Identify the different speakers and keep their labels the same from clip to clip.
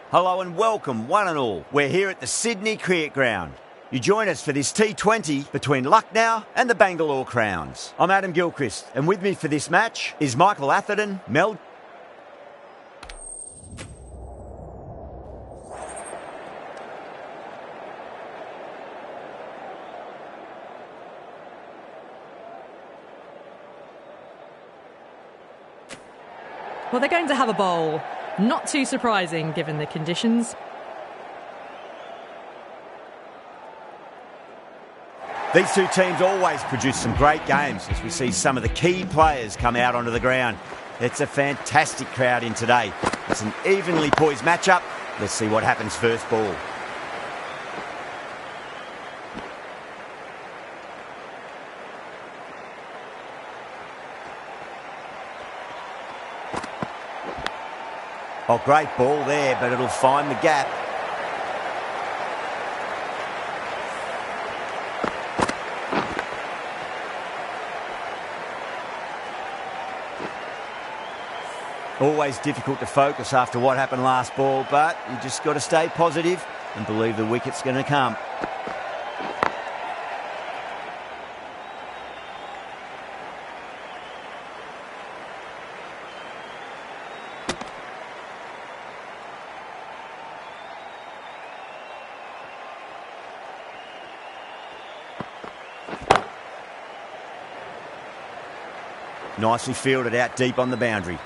Speaker 1: Hello and welcome, one and all. We're here at the Sydney Cricket Ground. You join us for this T20 between Lucknow and the Bangalore Crowns. I'm Adam Gilchrist, and with me for this match is Michael Atherton, Mel...
Speaker 2: Well, they're going to have a bowl. Not too surprising, given the conditions.
Speaker 1: These two teams always produce some great games as we see some of the key players come out onto the ground. It's a fantastic crowd in today. It's an evenly poised matchup. Let's see what happens first ball. Oh, great ball there, but it'll find the gap. Always difficult to focus after what happened last ball, but you just got to stay positive and believe the wicket's going to come. Nicely fielded out deep on the boundary.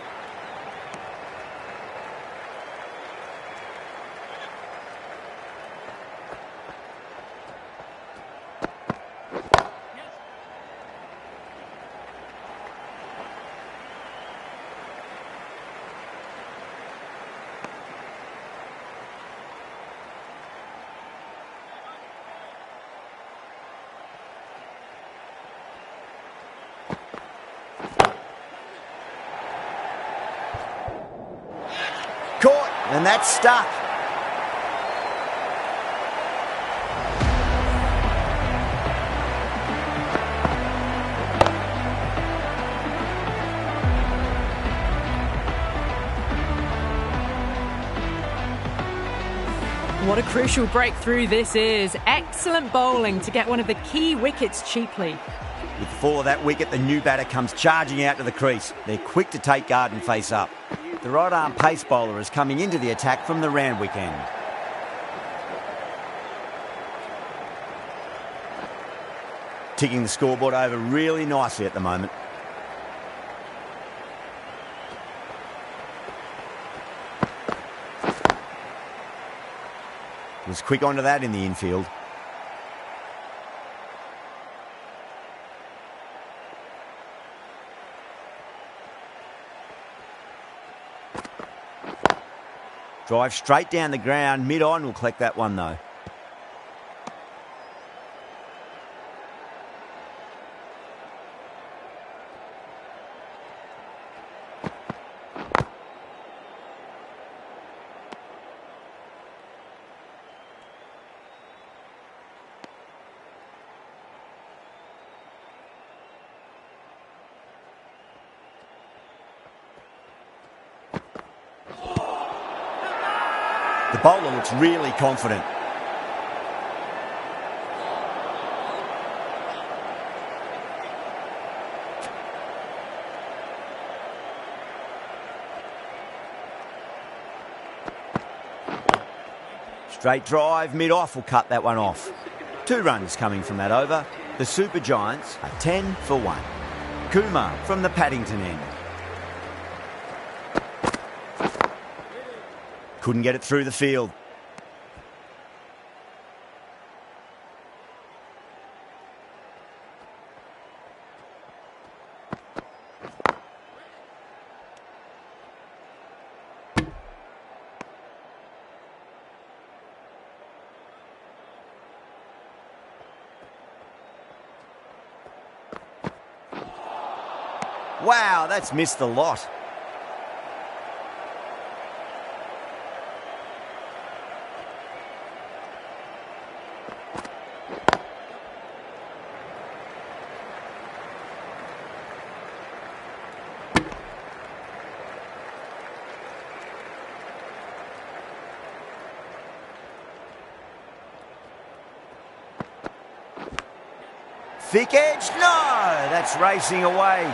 Speaker 1: Caught, and that's stuck.
Speaker 2: What a crucial breakthrough this is. Excellent bowling to get one of the key wickets cheaply.
Speaker 1: With the fall of that wicket, the new batter comes charging out to the crease. They're quick to take guard and face up. The right-arm pace bowler is coming into the attack from the Randwick end. Ticking the scoreboard over really nicely at the moment. Was quick onto that in the infield. Drive straight down the ground, mid-on, will collect that one though. The bowler looks really confident. Straight drive, mid-off will cut that one off. 2 runs coming from that over. The Super Giants are 10 for 1. Kumar from the Paddington end. Couldn't get it through the field. Wow, that's missed the lot. Thick edge. No, that's racing away.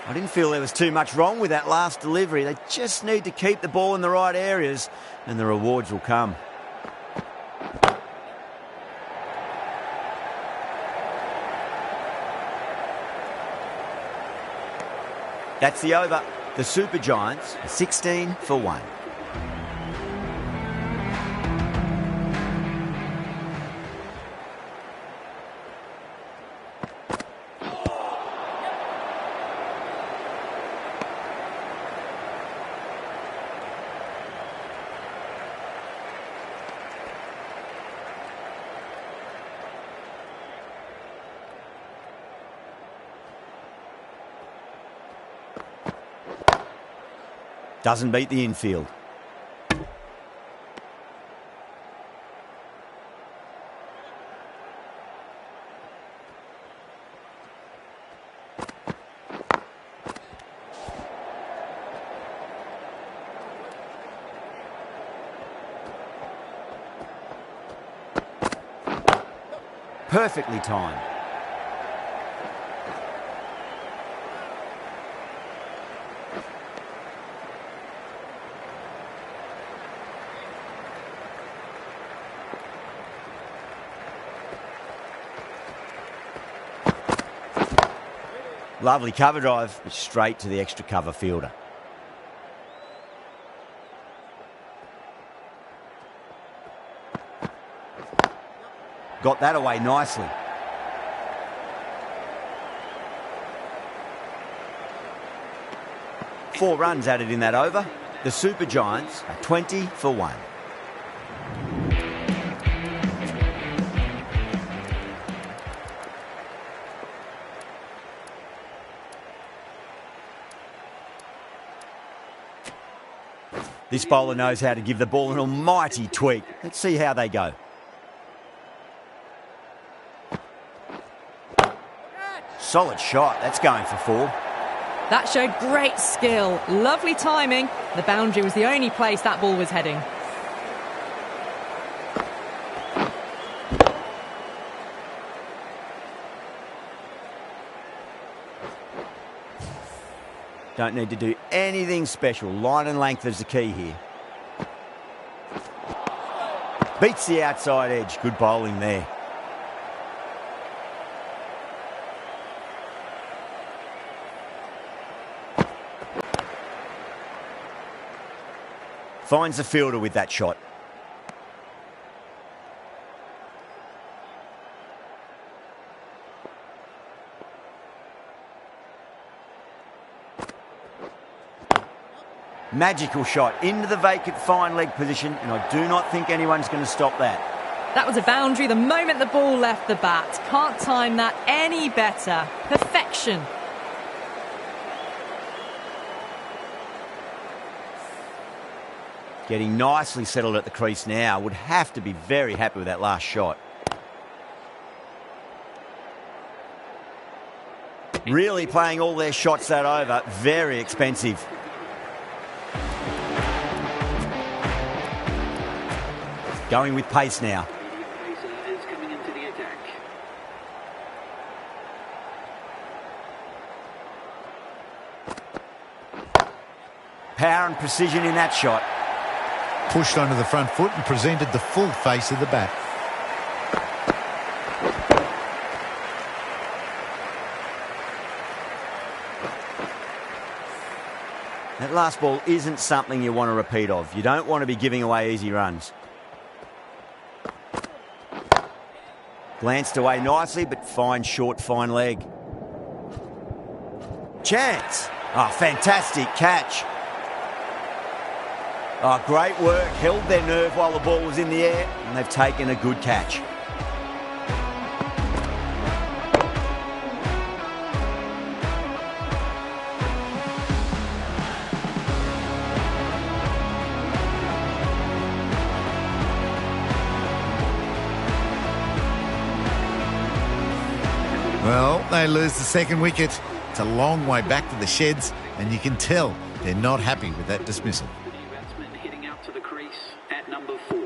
Speaker 1: I didn't feel there was too much wrong with that last delivery. They just need to keep the ball in the right areas and the rewards will come. That's the over. The Super Giants are 16 for 1. Doesn't beat the infield. Perfectly timed. Lovely cover drive, straight to the extra cover fielder. Got that away nicely. Four runs added in that over. The Super Giants are 20 for 1. This bowler knows how to give the ball an almighty tweak. Let's see how they go. Solid shot. That's going for 4.
Speaker 2: That showed great skill. Lovely timing. The boundary was the only place that ball was heading.
Speaker 1: Don't need to do anything special. Line and length is the key here. Beats the outside edge. Good bowling there. Finds the fielder with that shot. Magical shot into the vacant fine leg position, and I do not think anyone's going to stop that.
Speaker 2: That was a boundary the moment the ball left the bat. Can't time that any better. Perfection.
Speaker 1: Getting nicely settled at the crease now. Would have to be very happy with that last shot. Really playing all their shots that over. Very expensive. Going with pace now. Power and precision in that shot.
Speaker 3: Pushed onto the front foot and presented the full face of the bat.
Speaker 1: That last ball isn't something you want to repeat of. You don't want to be giving away easy runs. Glanced away nicely, but fine short, fine leg. Chance. Oh, fantastic catch. Oh, great work. Held their nerve while the ball was in the air, and they've taken a good catch.
Speaker 3: Well, they lose the second wicket. It's a long way back to the sheds, and you can tell they're not happy with that dismissal.
Speaker 4: The new batsman heading out to the crease at number 4.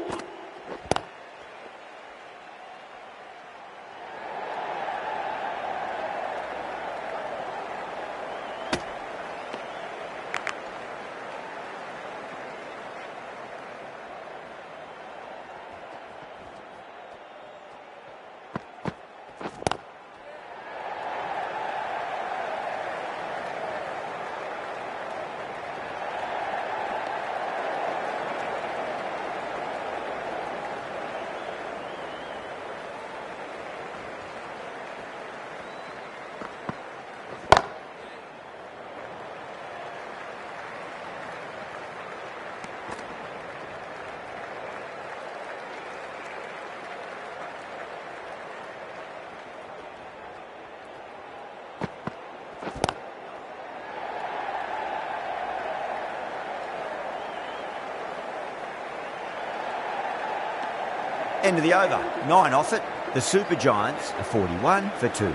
Speaker 1: End of the over. 9 off it. The Super Giants are 41 for 2.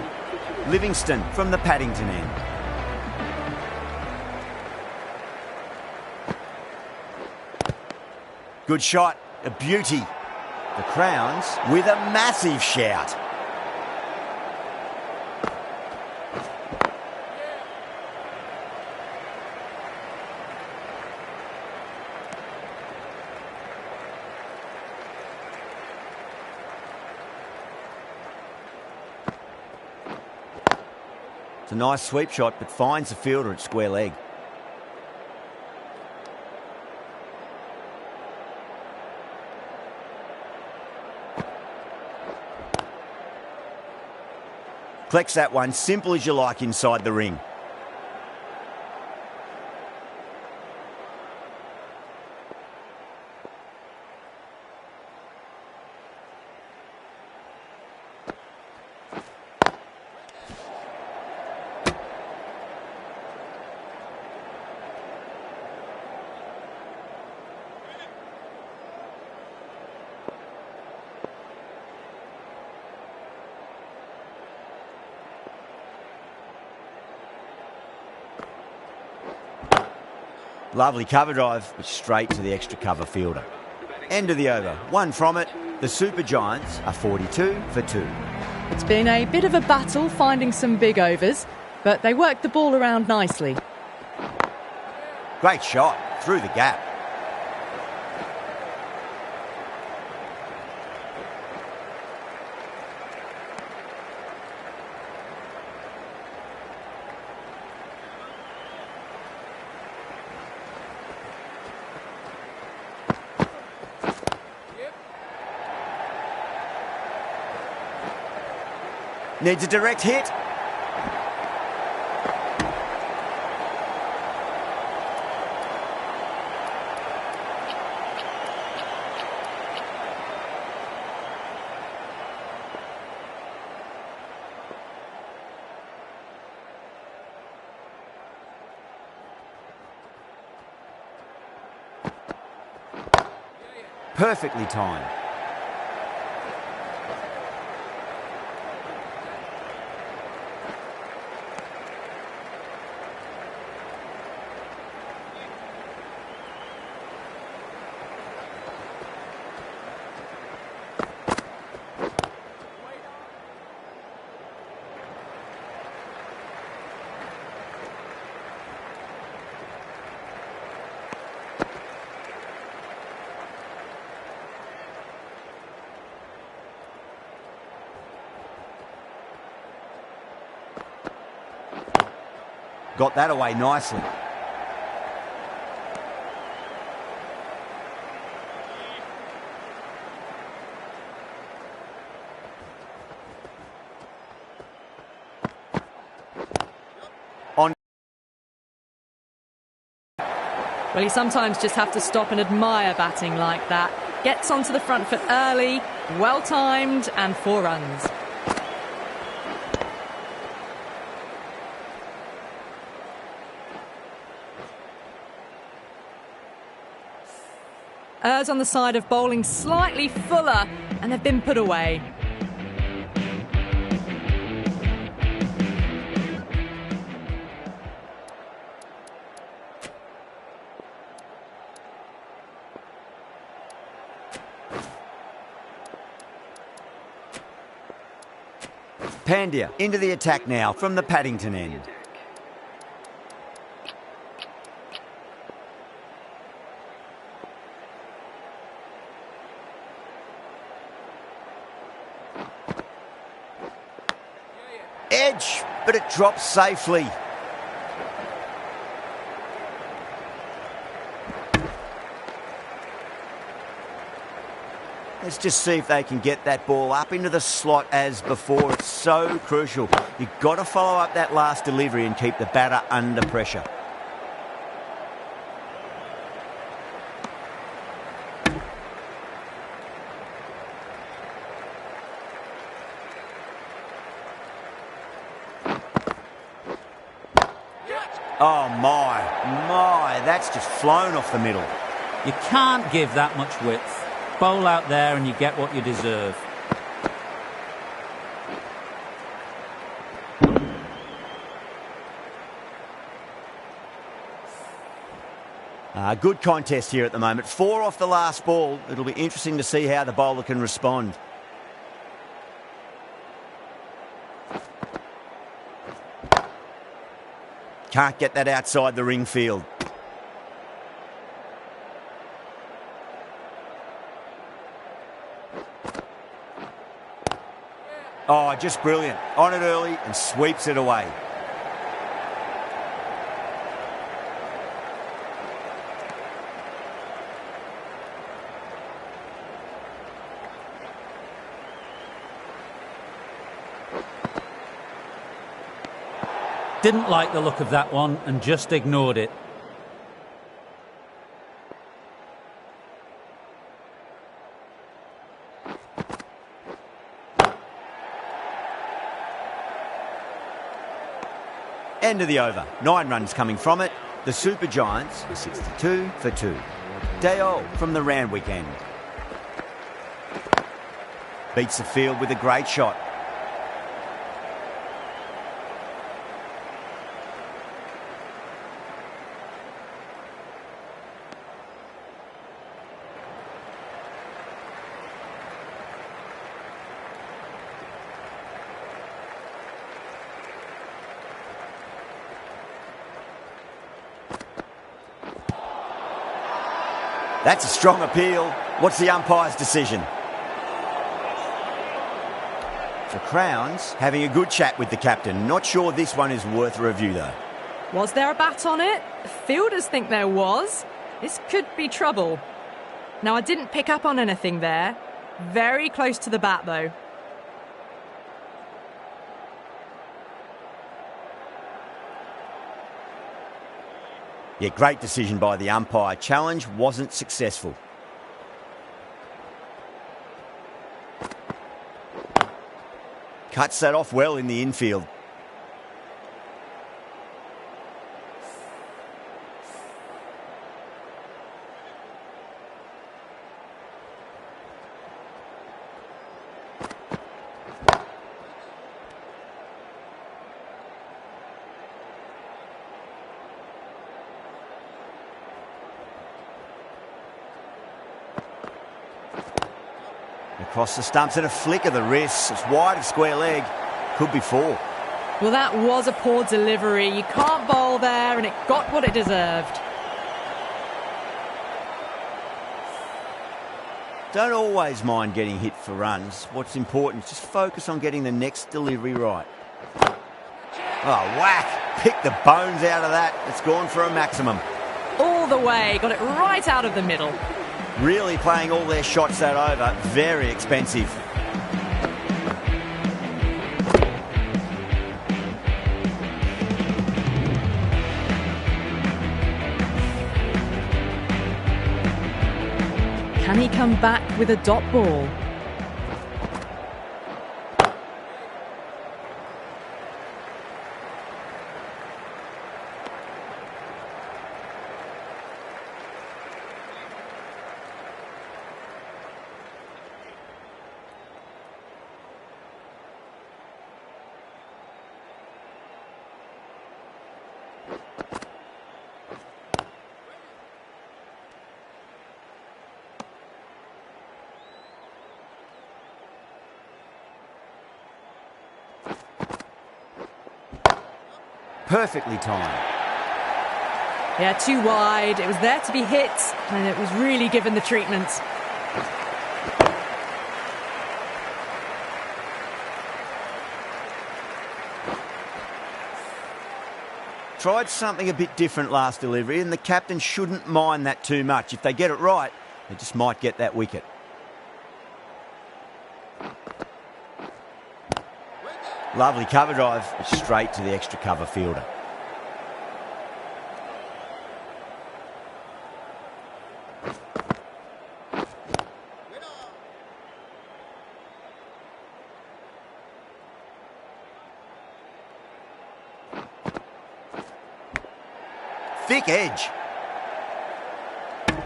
Speaker 1: Livingston from the Paddington end. Good shot. A beauty. The Crowns with a massive shout. It's a nice sweep shot, but finds the fielder at square leg. Collects that one, simple as you like inside the ring. Lovely cover drive, but straight to the extra cover fielder. End of the over. 1 from it. The Super Giants are 42 for 2.
Speaker 2: It's been a bit of a battle finding some big overs, but they worked the ball around nicely.
Speaker 1: Great shot through the gap. Needs a direct hit. Perfectly timed. Got that away nicely. On.
Speaker 2: Well, you sometimes just have to stop and admire batting like that. Gets onto the front foot early, well timed, and 4 runs. Errs on the side of bowling slightly fuller, and they've been put away.
Speaker 1: Pandya into the attack now from the Paddington end. Edge, but it drops safely. Let's just see if they can get that ball up into the slot as before. It's so crucial. You've got to follow up that last delivery and keep the batter under pressure. Oh my, that's just flown off the middle.
Speaker 5: You can't give that much width. Bowl out there and you get what you deserve.
Speaker 1: Good contest here at the moment. 4 off the last ball. It'll be interesting to see how the bowler can respond. Can't get that outside the ring field. Oh, just brilliant. On it early and sweeps it away.
Speaker 5: Didn't like the look of that one and just ignored it.
Speaker 1: End of the over. 9 runs coming from it. The Super Giants are 62 for 2. Dale from the Randwick end. Beats the field with a great shot. That's a strong appeal. What's the umpire's decision? For Crowns, having a good chat with the captain. Not sure this one is worth a review, though.
Speaker 2: Was there a bat on it? Fielders think there was. This could be trouble. Now, I didn't pick up on anything there. Very close to the bat, though.
Speaker 1: Yeah, great decision by the umpire. Challenge wasn't successful. Cuts that off well in the infield. Across the stumps and a flick of the wrist. It's wide of square leg. Could be 4.
Speaker 2: Well, that was a poor delivery. You can't bowl there, and it got what it deserved.
Speaker 1: Don't always mind getting hit for runs. What's important is just focus on getting the next delivery right. Oh, whack! Pick the bones out of that. It's gone for a maximum.
Speaker 2: All the way. Got it right out of the middle.
Speaker 1: Really playing all their shots that over. Very expensive.
Speaker 2: Can he come back with a dot ball?
Speaker 1: perfectly timed.
Speaker 2: Yeah, too wide. It was there to be hit, and it was really given the treatment.
Speaker 1: Tried something a bit different last delivery, and the captain shouldn't mind that too much. If they get it right, they just might get that wicket. Lovely cover drive, straight to the extra cover fielder. Thick edge.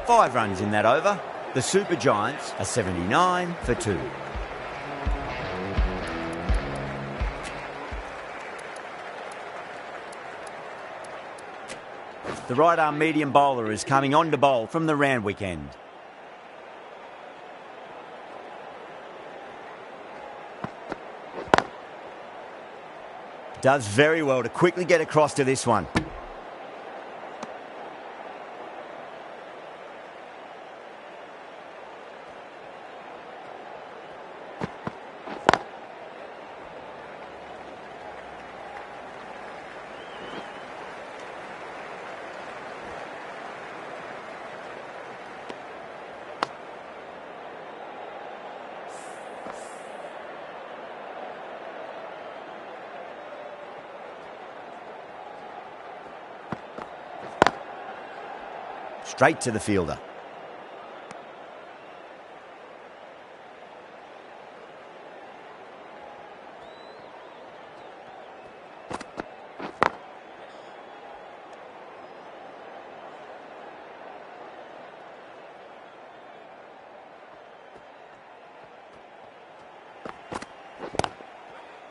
Speaker 1: 5 runs in that over. The Super Giants are 79 for 2. The right-arm medium bowler is coming on to bowl from the Randwick end. Does very well to quickly get across to this one. Straight to the fielder.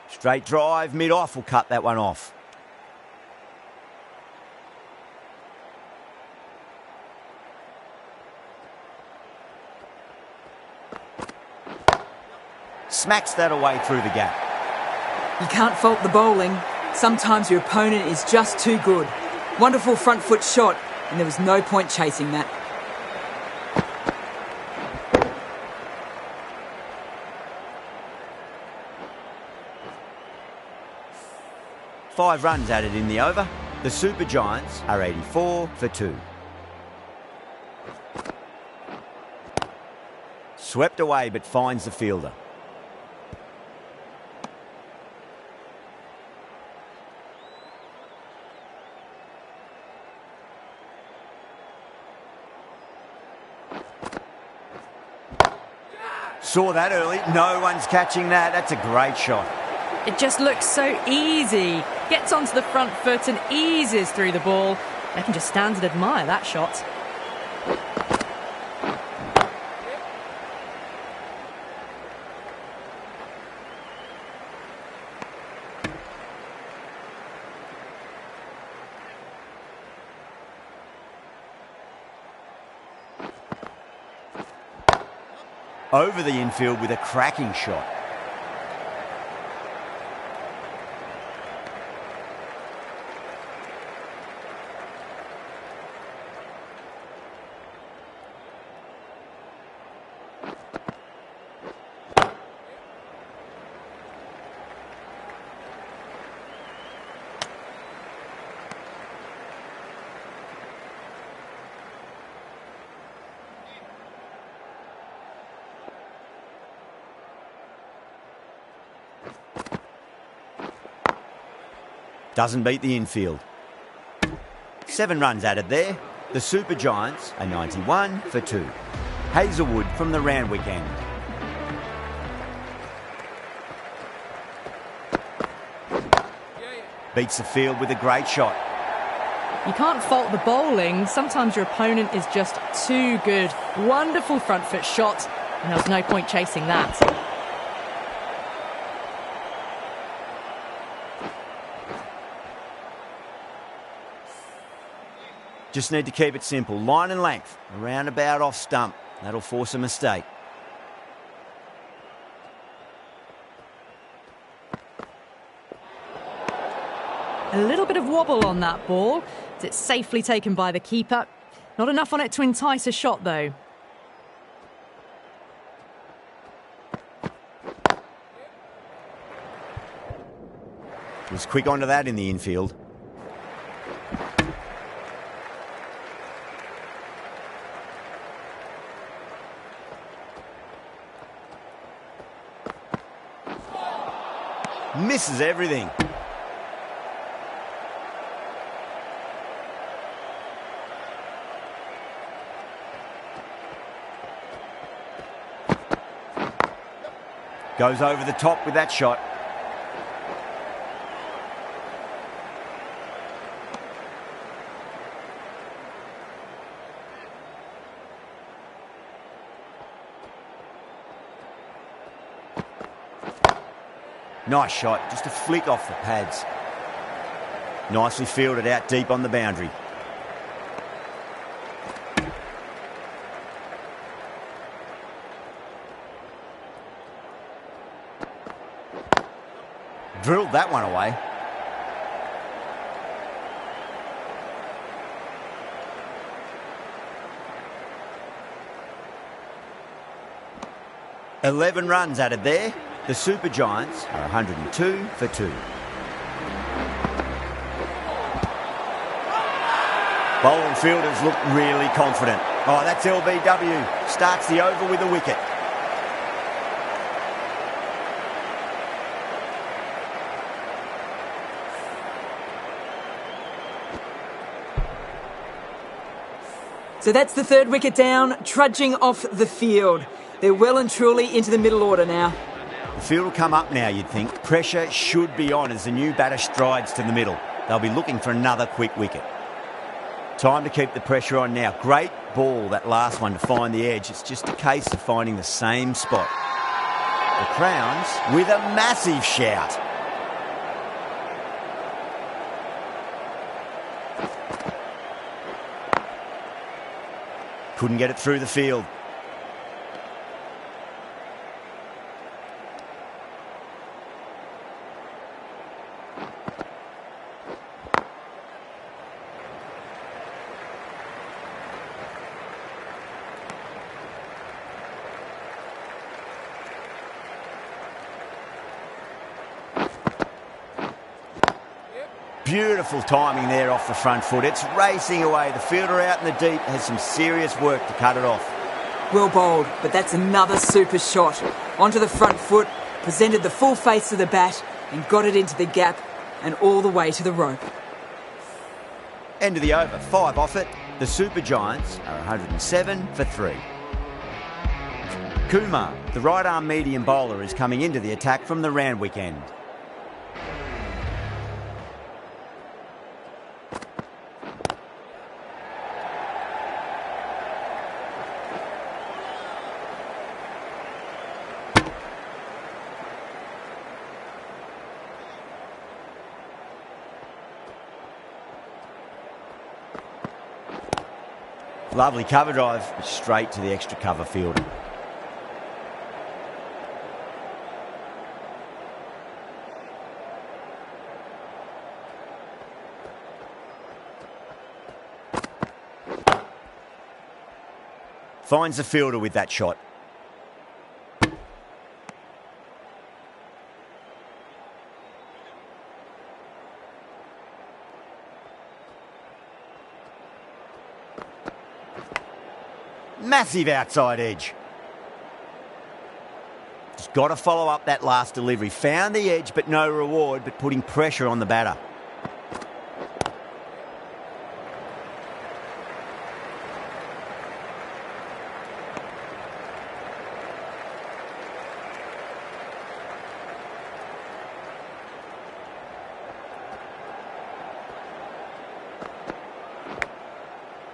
Speaker 1: Straight drive, mid-off will cut that one off. Smacks that away through the gap.
Speaker 6: You can't fault the bowling. Sometimes your opponent is just too good. Wonderful front foot shot, and there was no point chasing that.
Speaker 1: Five runs added in the over. The Super Giants are 84 for 2. Swept away but finds the fielder. Saw that early. No one's catching that. That's a great shot.
Speaker 2: It just looks so easy. Gets onto the front foot and eases through the ball. I can just stand and admire that shot.
Speaker 1: Over the infield with a cracking shot. Doesn't beat the infield. 7 runs added there. The Super Giants are 91 for 2. Hazelwood from the Randwick end. Beats the field with a great shot.
Speaker 2: You can't fault the bowling. Sometimes your opponent is just too good. Wonderful front foot shot, and there was no point chasing that.
Speaker 1: Just need to keep it simple. Line and length. Around about off stump. That'll force a mistake.
Speaker 2: A little bit of wobble on that ball. It's safely taken by the keeper. Not enough on it to entice a shot, though.
Speaker 1: Was quick onto that in the infield. Misses everything. Goes over the top with that shot. Nice shot, just a flick off the pads. Nicely fielded out deep on the boundary. Drilled that one away. "11 runs added there. The Super Giants are 102 for 2. Bowling fielders look really confident. Oh, that's LBW. Starts the over with a wicket.
Speaker 6: So that's the third wicket down, trudging off the field. They're well and truly into the middle order now.
Speaker 1: The field will come up now, you'd think. Pressure should be on as the new batter strides to the middle. They'll be looking for another quick wicket. Time to keep the pressure on now. Great ball, that last one, to find the edge. It's just a case of finding the same spot. The Crowns with a massive shout. Couldn't get it through the field. Beautiful timing there off the front foot. It's racing away. The fielder out in the deep has some serious work to cut it off.
Speaker 6: Well bowled, but that's another super shot. Onto the front foot, presented the full face of the bat and got it into the gap and all the way to the rope.
Speaker 1: End of the over. 5 off it. The Super Giants are 107 for 3. Kumar, the right-arm medium bowler, is coming into the attack from the Randwick end. Lovely cover drive, straight to the extra cover field. Finds the fielder with that shot. Massive outside edge. Just got to follow up that last delivery. Found the edge, but no reward, but putting pressure on the batter.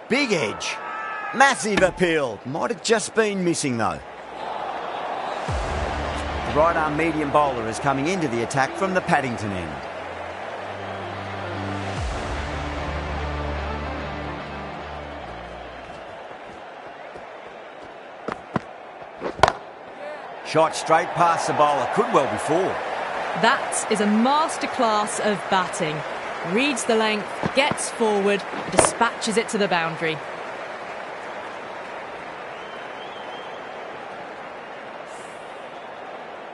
Speaker 1: Big edge. Massive appeal. Might have just been missing though. The right-arm medium bowler is coming into the attack from the Paddington end. Shot straight past the bowler. Could well be 4.
Speaker 2: That is a masterclass of batting. reads the length, gets forward, dispatches it to the boundary.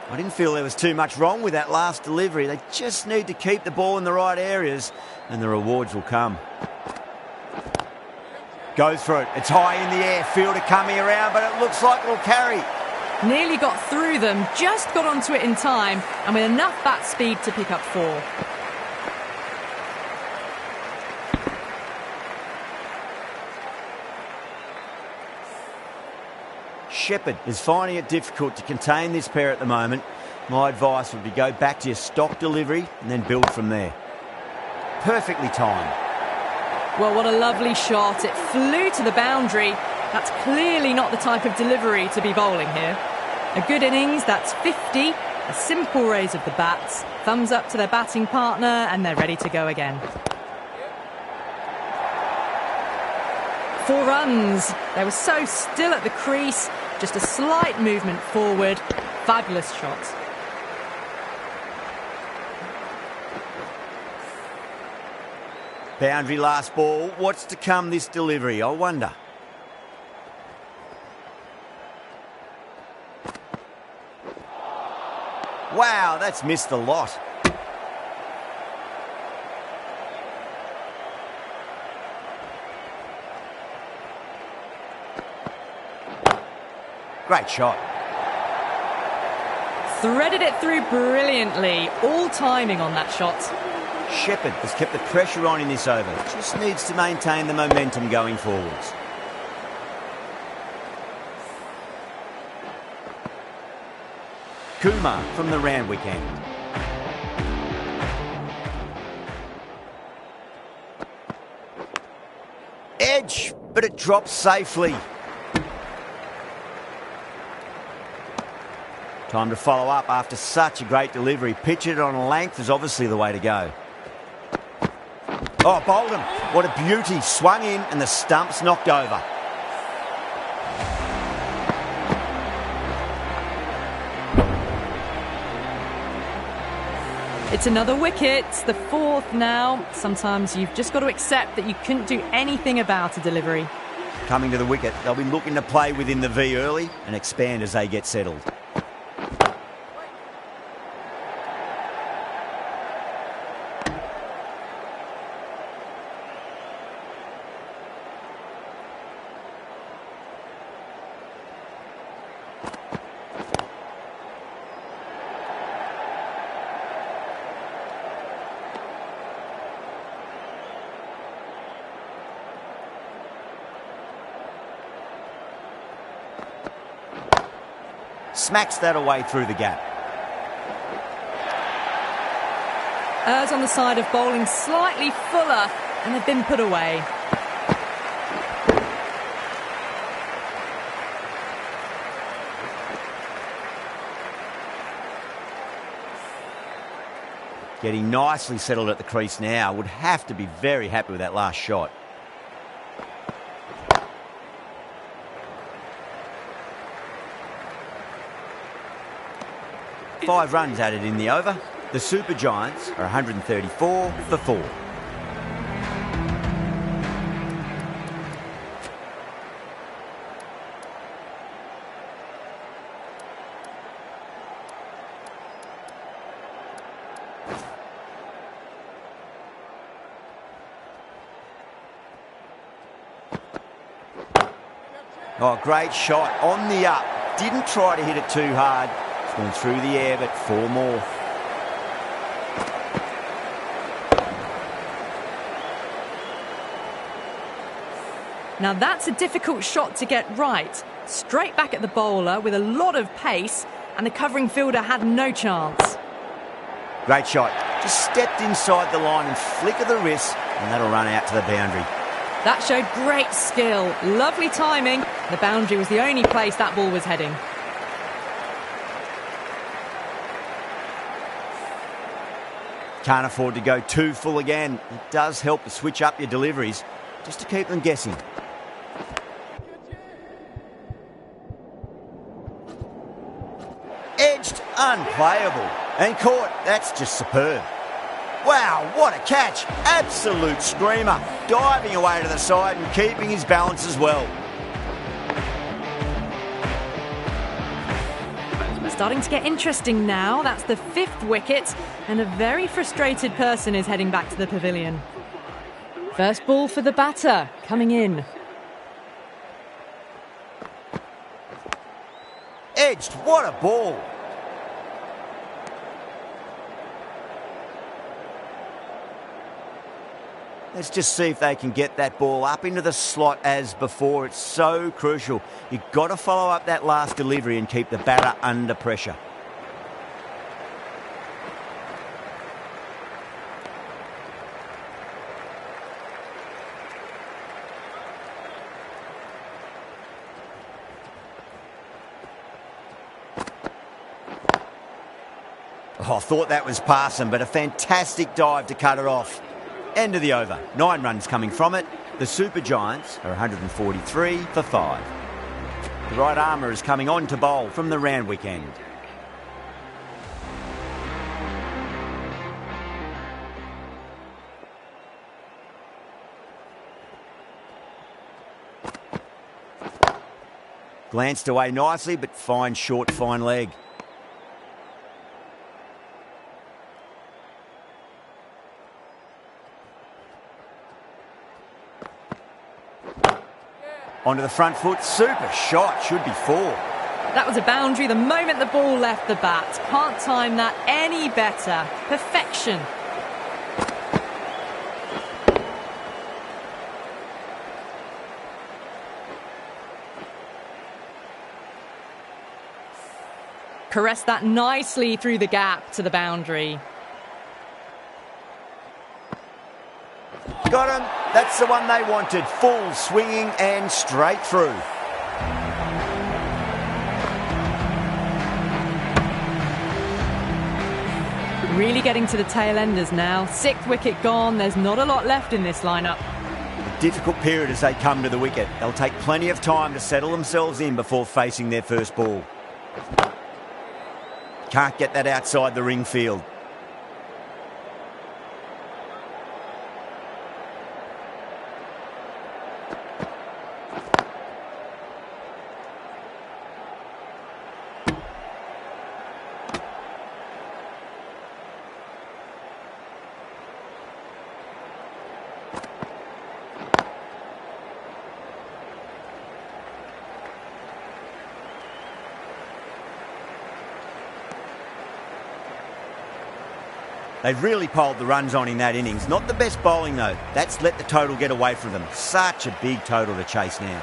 Speaker 1: I didn't feel there was too much wrong with that last delivery. They just need to keep the ball in the right areas and the rewards will come. Goes for it. It's high in the air. Fielder coming around, but it looks like it'll carry.
Speaker 2: Nearly got through them, just got onto it in time, and with enough bat speed to pick up 4.
Speaker 1: Shepherd is finding it difficult to contain this pair at the moment. My advice would be go back to your stock delivery and then build from there. Perfectly timed.
Speaker 2: Well, what a lovely shot. It flew to the boundary. That's clearly not the type of delivery to be bowling here. A good innings, that's 50. A simple raise of the bats. Thumbs up to their batting partner and they're ready to go again. 4 runs. They were so still at the crease. Just a slight movement forward. Fabulous shot.
Speaker 1: Boundary last ball. What's to come this delivery, I wonder. Wow, that's missed a lot. Great shot.
Speaker 2: Threaded it through brilliantly. All timing on that shot.
Speaker 1: Shepherd has kept the pressure on in this over. Just needs to maintain the momentum going forwards. Kumar from the Randwick end. Edge, but it drops safely. Time to follow up after such a great delivery. Pitch it on a length is obviously the way to go. Oh, bowled him. What a beauty. Swung in and the stump's knocked over.
Speaker 2: It's another wicket, the 4th now. Sometimes you've just got to accept that you couldn't do anything about a delivery.
Speaker 1: Coming to the wicket, they'll be looking to play within the V early and expand as they get settled. Smacks that away through the gap.
Speaker 2: Errs on the side of bowling slightly fuller, and they've been put away.
Speaker 1: Getting nicely settled at the crease now. Would have to be very happy with that last shot. Five runs added in the over. The Super Giants are 134 for 4. Oh, great shot on the up. Didn't try to hit it too hard. Went through the air, but 4 more.
Speaker 2: Now that's a difficult shot to get right. Straight back at the bowler with a lot of pace, and the covering fielder had no chance.
Speaker 1: Great shot. Just stepped inside the line and flick of the wrist, and that'll run out to the boundary.
Speaker 2: That showed great skill. Lovely timing. The boundary was the only place that ball was heading.
Speaker 1: Can't afford to go too full again. It does help to switch up your deliveries, just to keep them guessing. Edged, unplayable. And caught. That's just superb. Wow, what a catch. Absolute screamer. Diving away to the side and keeping his balance as well.
Speaker 2: Starting to get interesting now. That's the 5th wicket, and a very frustrated person is heading back to the pavilion. First ball for the batter, coming in.
Speaker 1: Edged, what a ball. Let's just see if they can get that ball up into the slot as before. It's so crucial. You've got to follow up that last delivery and keep the batter under pressure. Oh, I thought that was passing, but a fantastic dive to cut it off. End of the over. 9 runs coming from it. The Super Giants are 143 for 5. The right armour is coming on to bowl from the Randwick end. Glanced away nicely, but fine short, fine leg. Onto the front foot, super shot, should be 4.
Speaker 2: That was a boundary the moment the ball left the bat. Can't time that any better. Perfection. Caressed that nicely through the gap to the boundary.
Speaker 1: Got him. That's the one they wanted. Full swinging and straight through.
Speaker 2: Really getting to the tail enders now. 6th wicket gone. There's not a lot left in this lineup.
Speaker 1: A difficult period as they come to the wicket. They'll take plenty of time to settle themselves in before facing their first ball. Can't get that outside the ring field. They've really piled the runs on in that innings. Not the best bowling, though. That's let the total get away from them. Such a big total to chase now.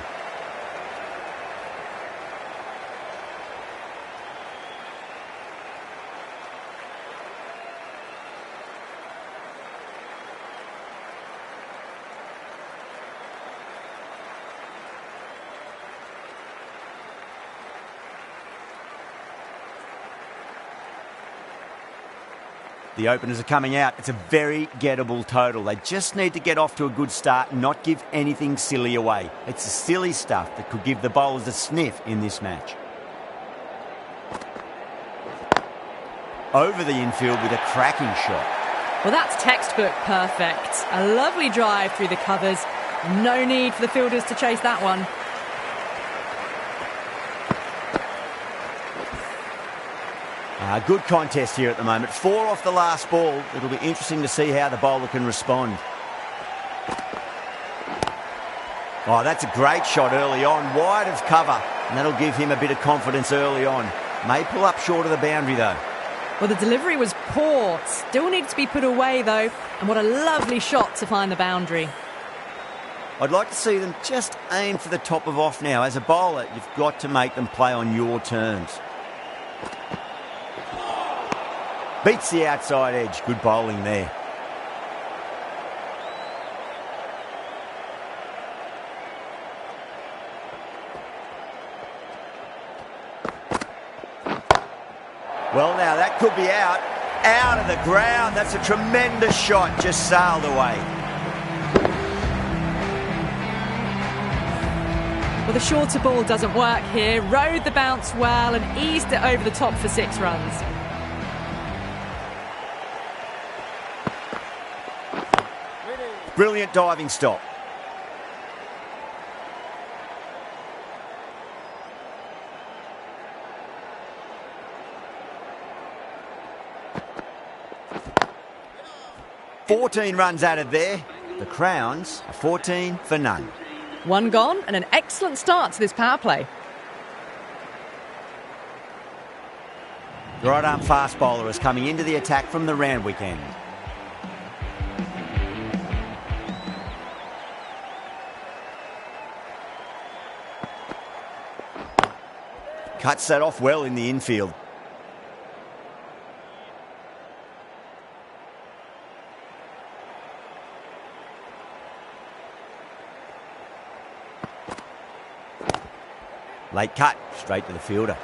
Speaker 1: The openers are coming out. It's a very gettable total. They just need to get off to a good start and not give anything silly away. It's the silly stuff that could give the bowlers a sniff in this match. Over the infield with a cracking shot.
Speaker 2: Well, that's textbook perfect. A lovely drive through the covers. No need for the fielders to chase that one.
Speaker 1: Good contest here at the moment. 4 off the last ball. It'll be interesting to see how the bowler can respond. Oh, that's a great shot early on. Wide of cover. And that'll give him a bit of confidence early on. May pull up short of the boundary, though.
Speaker 2: Well, the delivery was poor. Still needs to be put away, though. And what a lovely shot to find the boundary.
Speaker 1: I'd like to see them just aim for the top of off now. As a bowler, you've got to make them play on your terms. Beats the outside edge. Good bowling there. Well, now that could be out. Out of the ground. That's a tremendous shot. Just sailed away.
Speaker 2: Well, the shorter ball doesn't work here. Rode the bounce well and eased it over the top for 6 runs.
Speaker 1: Brilliant diving stop. "14 runs added there. The Crowns are 14 for none.
Speaker 2: One gone and an excellent start to this power play.
Speaker 1: The right arm fast bowler is coming into the attack from the Randwick end. Cuts that off well in the infield. Late cut, straight to the fielder.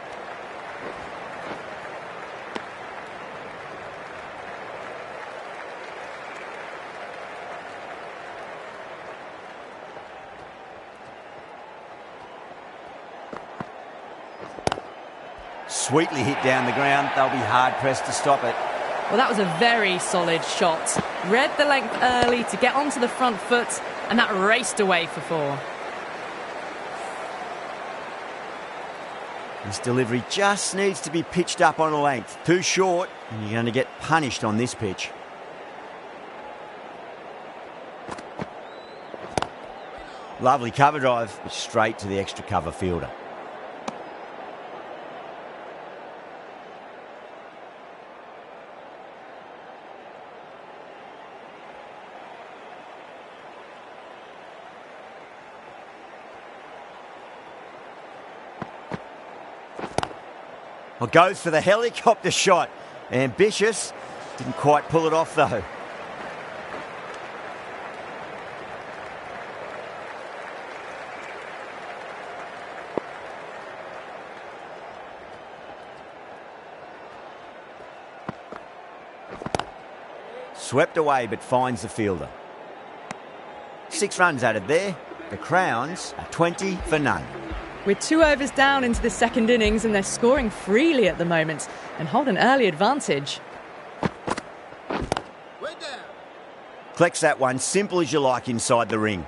Speaker 1: Sweetly hit down the ground. They'll be hard-pressed to stop it.
Speaker 2: Well, that was a very solid shot. Read the length early to get onto the front foot, and that raced away for 4.
Speaker 1: This delivery just needs to be pitched up on a length. Too short, and you're going to get punished on this pitch. Lovely cover drive, straight to the extra cover fielder. Well, goes for the helicopter shot. Ambitious. Didn't quite pull it off, though. Swept away, but finds the fielder. 6 runs added there. The Crowns are 20 for none.
Speaker 2: We're 2 overs down into the second innings and they're scoring freely at the moment and hold an early advantage.
Speaker 1: Collects that one, simple as you like, inside the ring.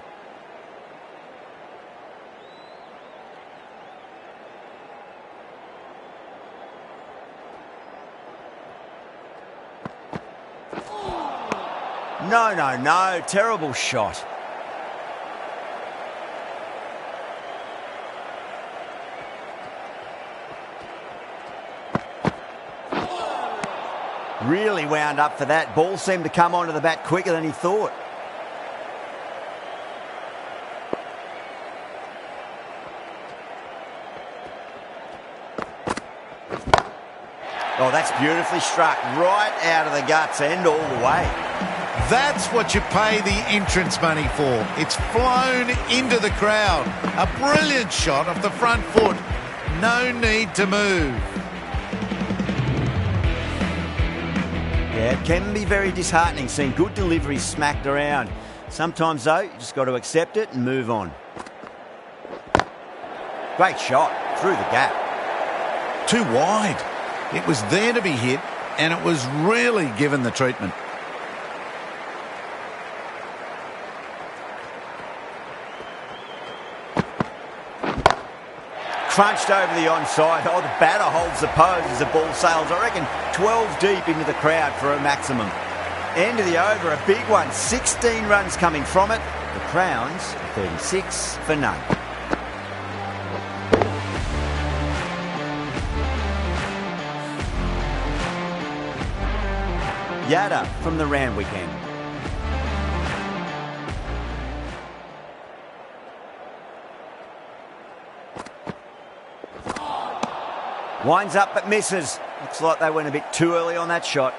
Speaker 1: No, terrible shot. Really wound up for that. Ball seemed to come onto the bat quicker than he thought. Oh, that's beautifully struck. Right out of the guts end all the way.
Speaker 3: That's what you pay the entrance money for. It's flown into the crowd. A brilliant shot off the front foot. No need to move.
Speaker 1: Yeah, it can be very disheartening seeing good deliveries smacked around. Sometimes, though, you just got to accept it and move on. Great shot through the gap.
Speaker 3: Too wide. It was there to be hit, and it was really given the treatment.
Speaker 1: Crunched over the onside. Oh, the batter holds the pose as the ball sails, I reckon, 12 deep into the crowd for a maximum. End of the over, a big one. 16 runs coming from it. The Crowns, 36 for none. Yada from the Randwick end. Winds up but misses. Looks like they went a bit too early on that shot.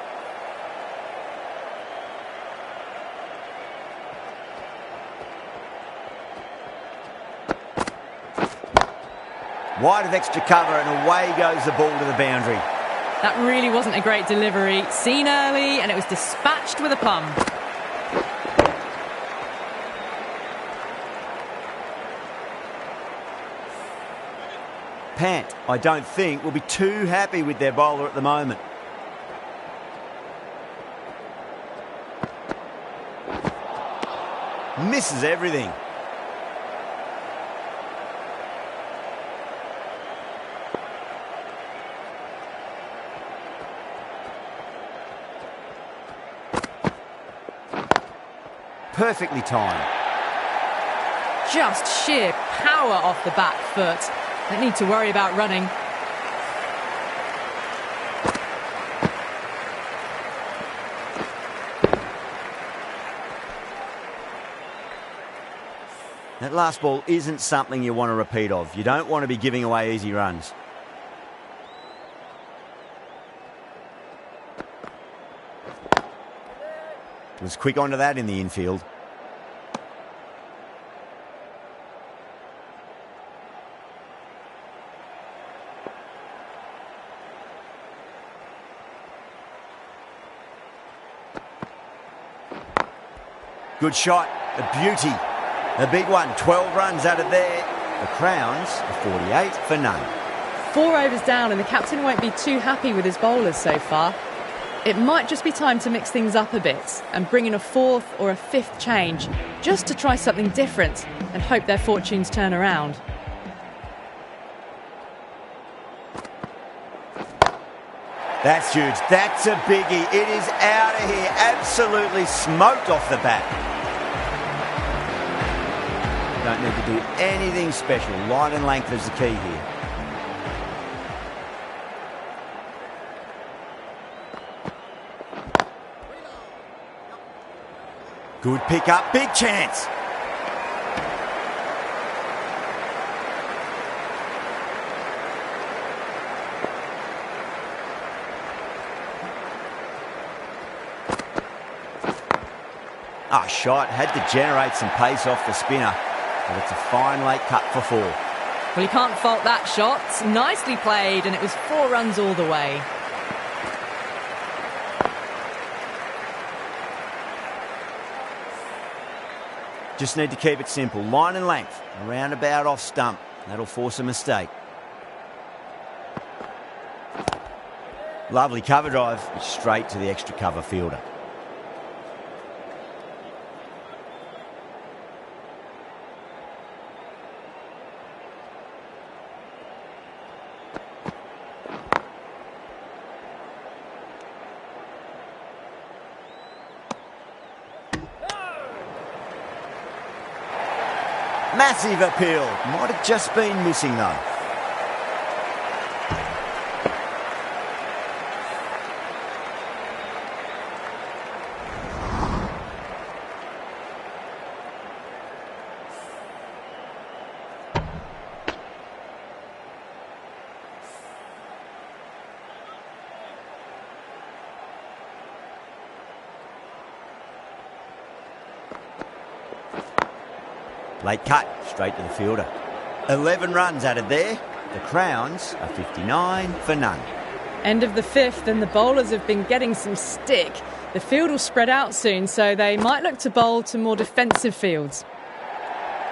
Speaker 1: Wide of extra cover and away goes the ball to the boundary.
Speaker 2: That really wasn't a great delivery. Seen early and it was dispatched with a plum.
Speaker 1: Pant, I don't think, will be too happy with their bowler at the moment. Misses everything. Perfectly timed.
Speaker 2: Just sheer power off the back foot. Don't need to worry about running.
Speaker 1: That last ball isn't something you want to repeat of. You don't want to be giving away easy runs. Was quick onto that in the infield. Good shot, a beauty. A big one, 12 runs out of there. The Crowns are 48 for none.
Speaker 2: 4 overs down and the captain won't be too happy with his bowlers so far. It might just be time to mix things up a bit and bring in a 4th or a 5th change just to try something different and hope their fortunes turn around.
Speaker 1: That's huge. That's a biggie. It is out of here. Absolutely smoked off the bat. Don't need to do anything special. Line and length is the key here. Good pick up. Big chance. Shot. Had to generate some pace off the spinner. But it's a fine late cut for 4.
Speaker 2: Well, you can't fault that shot. Nicely played, and it was 4 runs all the way.
Speaker 1: Just need to keep it simple. Line and length. A roundabout off stump. That'll force a mistake. Lovely cover drive. Straight to the extra cover fielder. Massive appeal. Might have just been missing though. Late cut, straight to the fielder. 11 runs out of there. The Crowns are 59 for none.
Speaker 2: End of the 5th, and the bowlers have been getting some stick. The field will spread out soon, so they might look to bowl to more defensive fields.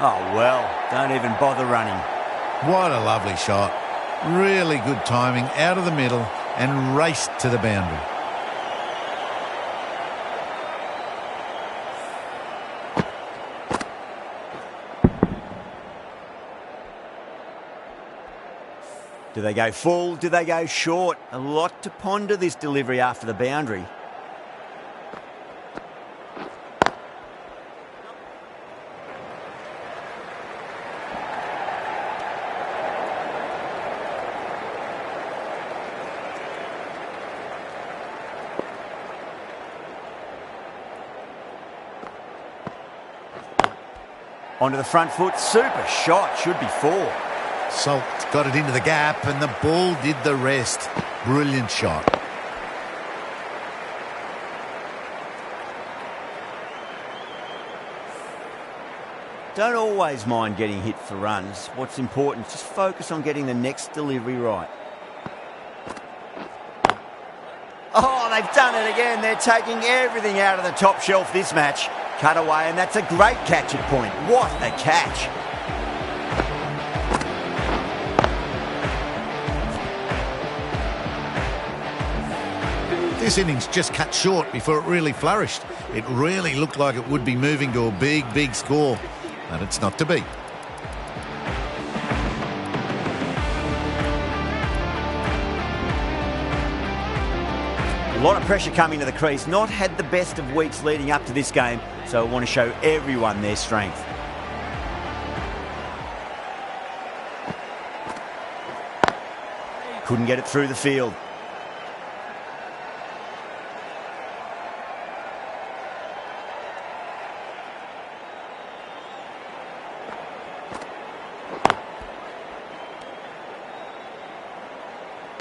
Speaker 1: Oh, well, don't even bother running.
Speaker 3: What a lovely shot. Really good timing out of the middle and raced to the boundary.
Speaker 1: Do they go full? Do they go short? A lot to ponder this delivery after the boundary. Onto the front foot. Super shot. Should be 4.
Speaker 3: Salt got it into the gap and the ball did the rest. Brilliant shot.
Speaker 1: Don't always mind getting hit for runs. What's important is just focus on getting the next delivery right. Oh, they've done it again. They're taking everything out of the top shelf this match. Cut away, and that's a great catch at point. What a catch.
Speaker 3: This innings just cut short before it really flourished. It really looked like it would be moving to a big score, but it's not to be.
Speaker 1: A lot of pressure coming to the crease. Not had the best of weeks leading up to this game, so I want to show everyone their strength. Couldn't get it through the field.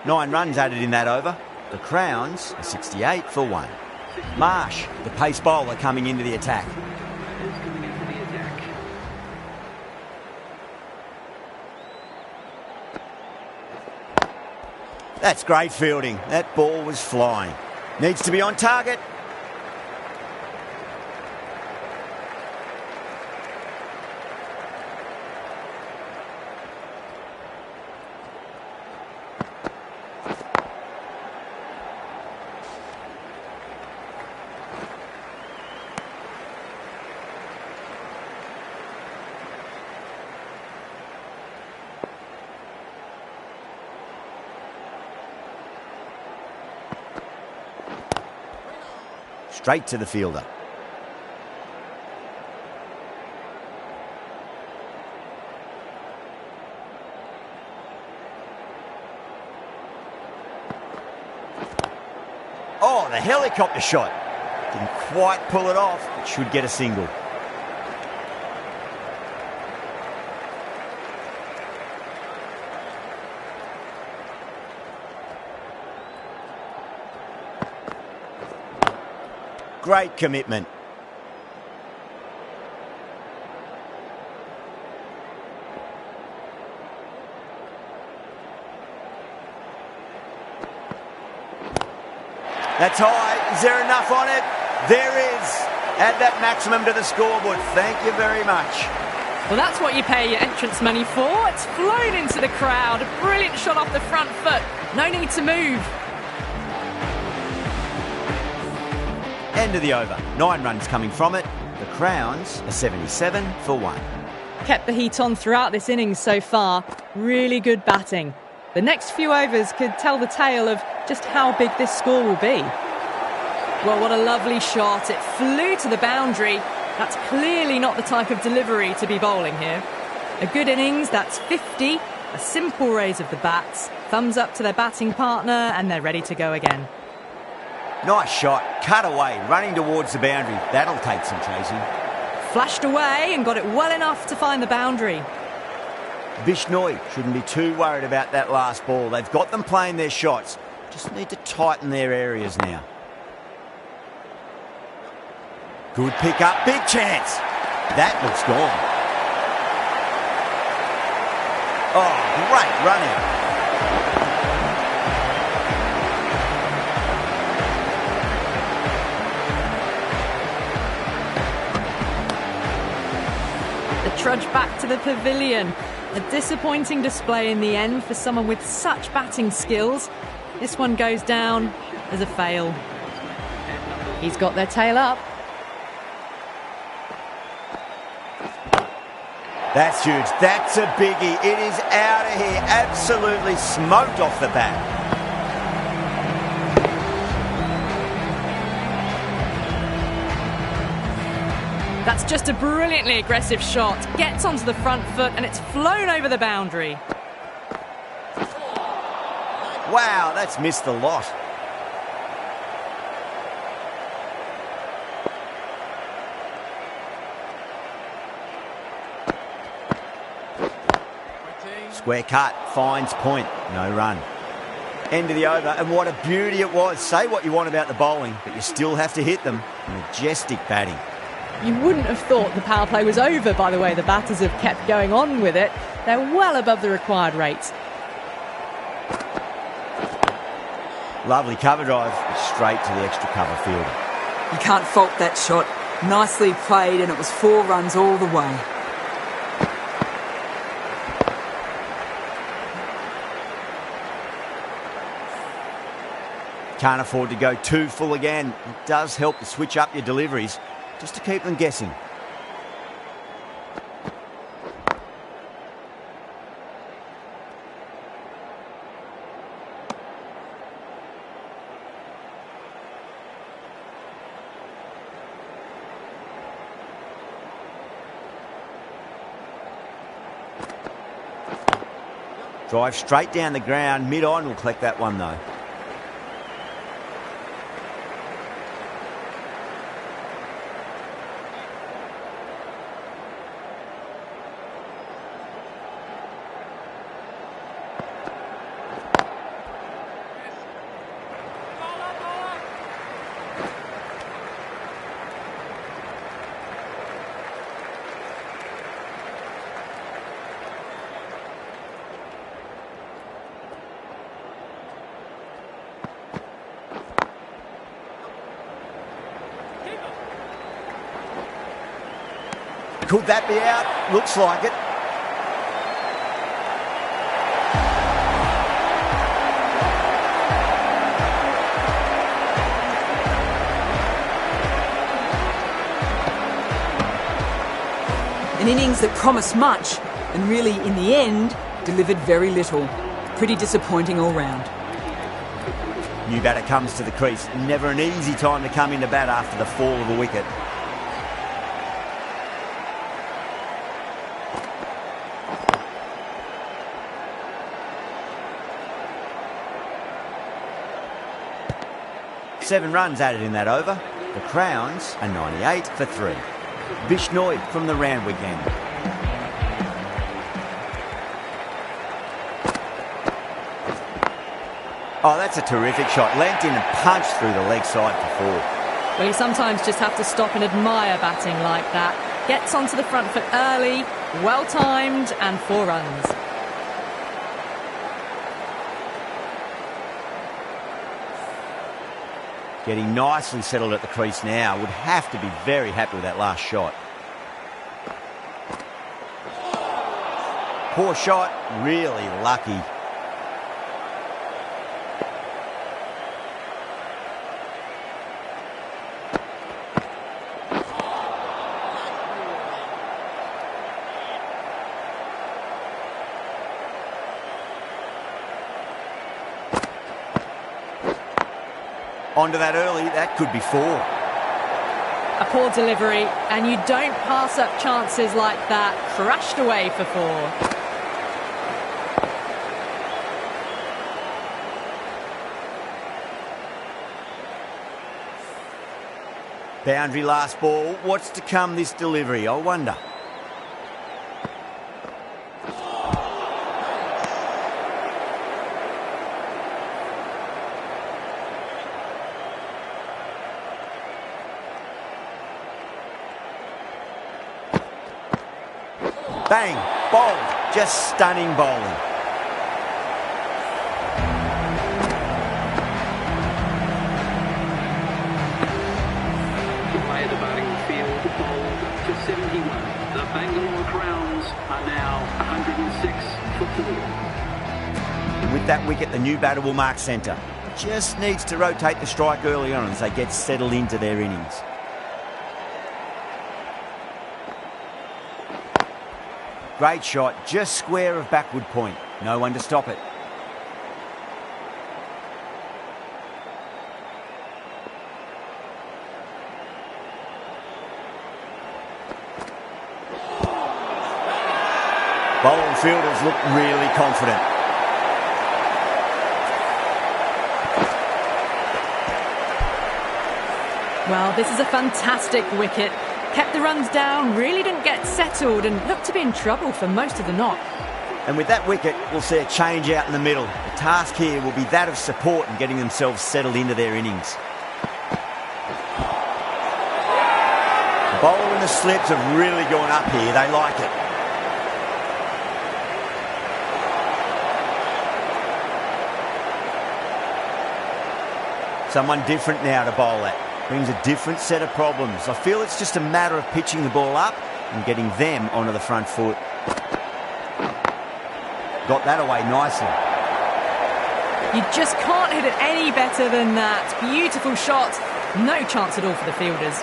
Speaker 1: Nine runs added in that over. The Crowns are 68 for 1. Marsh, the pace bowler, coming into the attack. That's great fielding. That ball was flying. Needs to be on target. Straight to the fielder. Oh, the helicopter shot. Didn't quite pull it off, but should get a single. Great commitment. That's high. Is there enough on it? There is. Add that maximum to the scoreboard. Thank you very much.
Speaker 2: Well, that's what you pay your entrance money for. It's flown into the crowd. A brilliant shot off the front foot. No need to move.
Speaker 1: End of the over. 9 runs coming from it. The Crowns are 77 for 1.
Speaker 2: Kept the heat on throughout this innings so far. Really good batting. The next few overs could tell the tale of just how big this score will be. Well, what a lovely shot. It flew to the boundary. That's clearly not the type of delivery to be bowling here. A good innings, that's 50. A simple raise of the bats. Thumbs up to their batting partner, and they're ready to go again.
Speaker 1: Nice shot. Cut away, running towards the boundary. That'll take some chasing.
Speaker 2: Flashed away and got it well enough to find the boundary.
Speaker 1: Bishnoi shouldn't be too worried about that last ball. They've got them playing their shots. Just need to tighten their areas now. Good pick up. Big chance. That looks gone. Oh, great run out.
Speaker 2: Trudge back to the pavilion. A disappointing display in the end for someone with such batting skills. This one goes down as a fail. He's got their tail up.
Speaker 1: That's huge. That's a biggie. It is out of here. Absolutely smoked off the bat.
Speaker 2: That's just a brilliantly aggressive shot. Gets onto the front foot and it's flown over the boundary.
Speaker 1: Wow, that's missed the lot. Square cut, finds point, no run. End of the over, and what a beauty it was. Say what you want about the bowling, but you still have to hit them. Majestic batting.
Speaker 2: You wouldn't have thought the power play was over by the way the batters have kept going on with it. They're well above the required rate.
Speaker 1: Lovely cover drive, straight to the extra cover fielder.
Speaker 6: You can't fault that shot. Nicely played, and it was 4 runs all the way.
Speaker 1: Can't afford to go too full again. It does help to switch up your deliveries just to keep them guessing. Drive straight down the ground, mid-on will collect that one though. Could that be out? Looks like it.
Speaker 6: An innings that promised much and really, in the end, delivered very little. Pretty disappointing all round.
Speaker 1: New batter comes to the crease. Never an easy time to come into bat after the fall of a wicket. Seven runs added in that over. The Crowns are 98 for 3. Bishnoi from the Randwick end. Oh, that's a terrific shot. Leant in and punched through the leg side for 4.
Speaker 2: Well, you sometimes just have to stop and admire batting like that. Gets onto the front foot early, well-timed, and 4 runs.
Speaker 1: Getting nicely settled at the crease now. Would have to be very happy with that last shot. Poor shot, really lucky. Onto that early, that could be 4.
Speaker 2: A poor delivery, and you don't pass up chances like that. Crashed away for 4.
Speaker 1: Boundary last ball. What's to come this delivery, I wonder. Bang, bowled, just stunning bowling.
Speaker 4: Play the batting field bowled to 71. The Bangalore Crowns are now 106 for 4.
Speaker 1: With that wicket, the new batter will mark centre. Just needs to rotate the strike early on as they get settled into their innings. Great shot, just square of backward point. No one to stop it. Bowling fielders look really confident.
Speaker 2: Well, this is a fantastic wicket. Kept the runs down, really didn't get settled and looked to be in trouble for most of the knock.
Speaker 1: And with that wicket, we'll see a change out in the middle. The task here will be that of support and getting themselves settled into their innings. The bowler and the slips have really gone up here. They like it. Someone different now to bowl at. Brings a different set of problems. I feel it's just a matter of pitching the ball up and getting them onto the front foot. Got that away nicely.
Speaker 2: You just can't hit it any better than that. Beautiful shot. No chance at all for the fielders.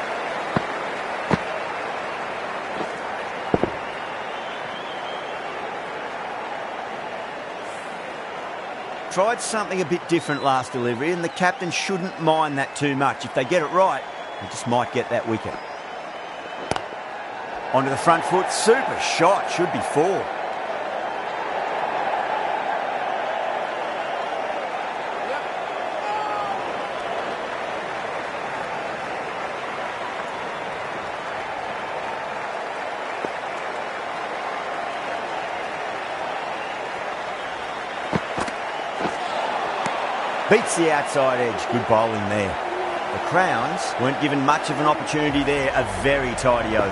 Speaker 1: Tried something a bit different last delivery, and the captain shouldn't mind that too much. If they get it right, they just might get that wicket. Onto the front foot, super shot, should be 4. Beats the outside edge. Good bowling there. The Crowns weren't given much of an opportunity there. A very tidy over.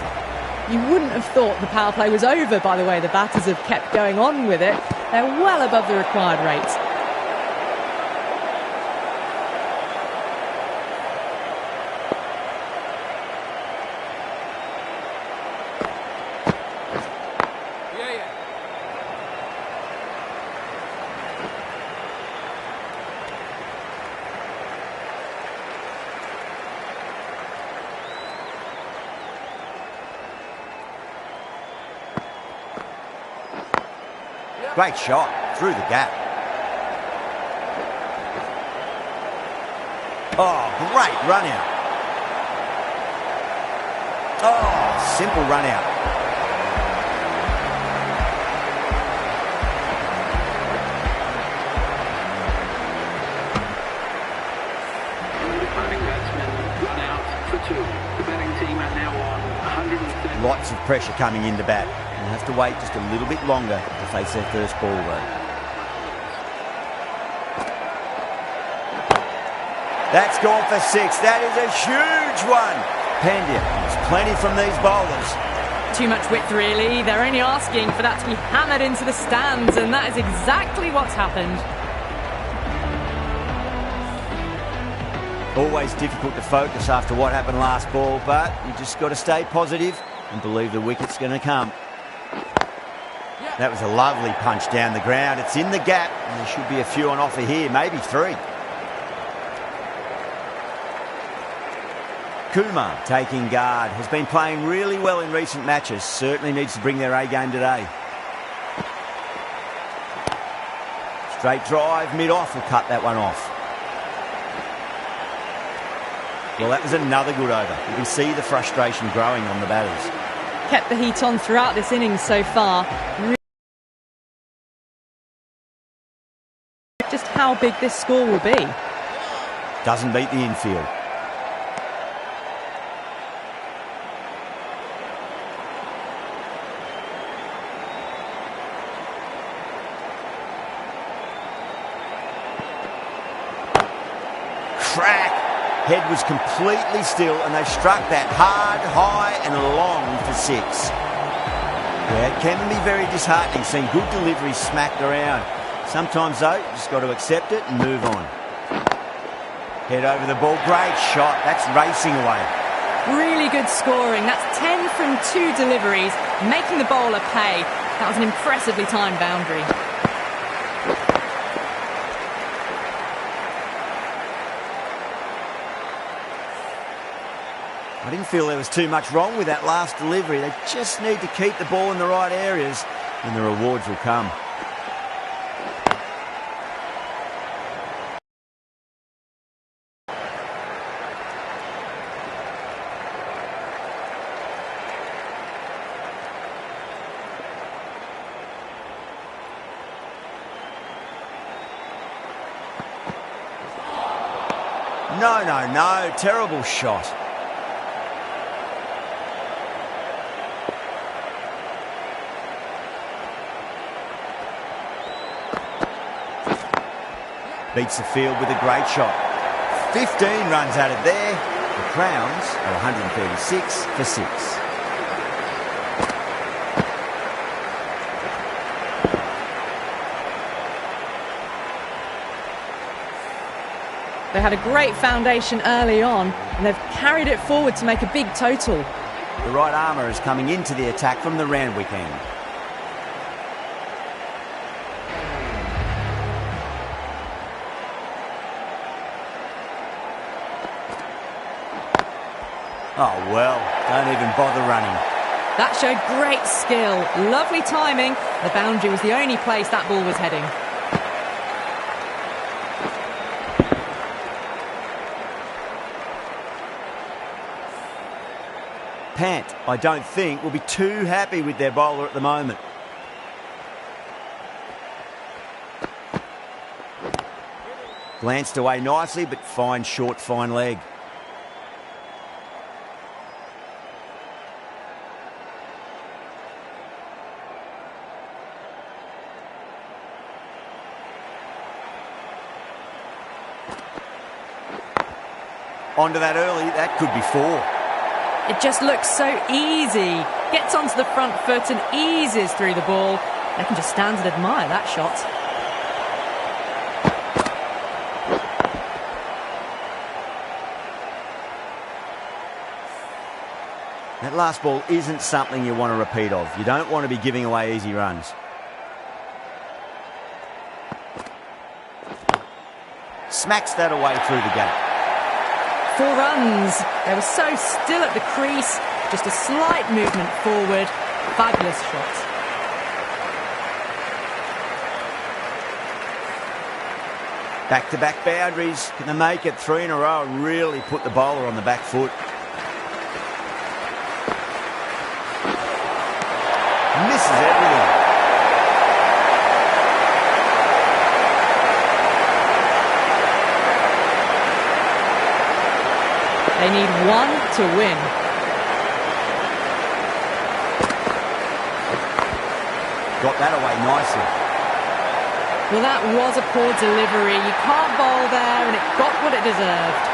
Speaker 2: You wouldn't have thought the power play was over by the way the batters have kept going on with it. They're well above the required rate.
Speaker 1: Great shot through the gap. Oh, great run out. Oh, simple run out.
Speaker 4: The batting batsmen run out for 2. The batting team are now on 130.
Speaker 1: Lots of pressure coming in to bat. They'll have to wait just a little bit longer to face their first ball though. That's gone for 6. That is a huge one. Pandya has plenty from these bowlers.
Speaker 2: Too much width really. They're only asking for that to be hammered into the stands, and that is exactly what's happened.
Speaker 1: Always difficult to focus after what happened last ball, but you just got to stay positive and believe the wicket's going to come. That was a lovely punch down the ground. It's in the gap, and there should be a few on offer here, maybe 3. Kumar taking guard, has been playing really well in recent matches. Certainly needs to bring their A game today. Straight drive, mid-off will cut that one off. Well, that was another good over. You can see the frustration growing on the batters.
Speaker 2: Kept the heat on throughout this innings so far. Just how big this score will be.
Speaker 1: Doesn't beat the infield. Crack! Head was completely still, and they struck that hard, high and long for 6. Yeah, it can be very disheartening seeing good deliveries smacked around. Sometimes, though, you just got to accept it and move on. Head over the ball. Great shot. That's racing away.
Speaker 2: Really good scoring. That's 10 from 2 deliveries, making the bowler pay. That was an impressively timed boundary.
Speaker 1: I didn't feel there was too much wrong with that last delivery. They just need to keep the ball in the right areas, and the rewards will come. No, terrible shot. Beats the field with a great shot. 15 runs out of there. The Crowns are 136 for 6.
Speaker 2: They had a great foundation early on, and they've carried it forward to make a big total.
Speaker 1: The right armour is coming into the attack from the Randwick end. Oh, well, don't even bother running.
Speaker 2: That showed great skill. Lovely timing. The boundary was the only place that ball was heading.
Speaker 1: Pant, I don't think, will be too happy with their bowler at the moment. Glanced away nicely, but fine short, fine leg. Onto that early, that could be 4.
Speaker 2: It just looks so easy. Gets onto the front foot and eases through the ball. They can just stand and admire that shot.
Speaker 1: That last ball isn't something you want to repeat of. You don't want to be giving away easy runs. Smacks that away through the gap.
Speaker 2: 4 runs. They were so still at the crease. Just a slight movement forward. Fabulous shot.
Speaker 1: Back-to-back boundaries. Can they make it 3 in a row and really put the bowler on the back foot? Misses everything.
Speaker 2: They need 1 to win.
Speaker 1: Got that away nicely.
Speaker 2: Well, that was a poor delivery. You can't bowl there, and it got what it deserved.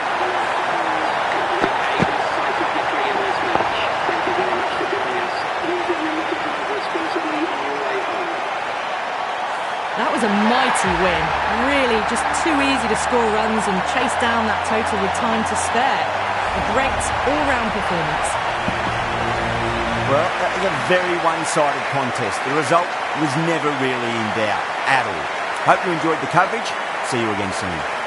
Speaker 2: That was a mighty win. Really just too easy to score runs and chase down that total with time to spare. A great all-round performance.
Speaker 1: Well, that was a very one-sided contest. The result was never really in doubt at all. Hope you enjoyed the coverage. See you again soon.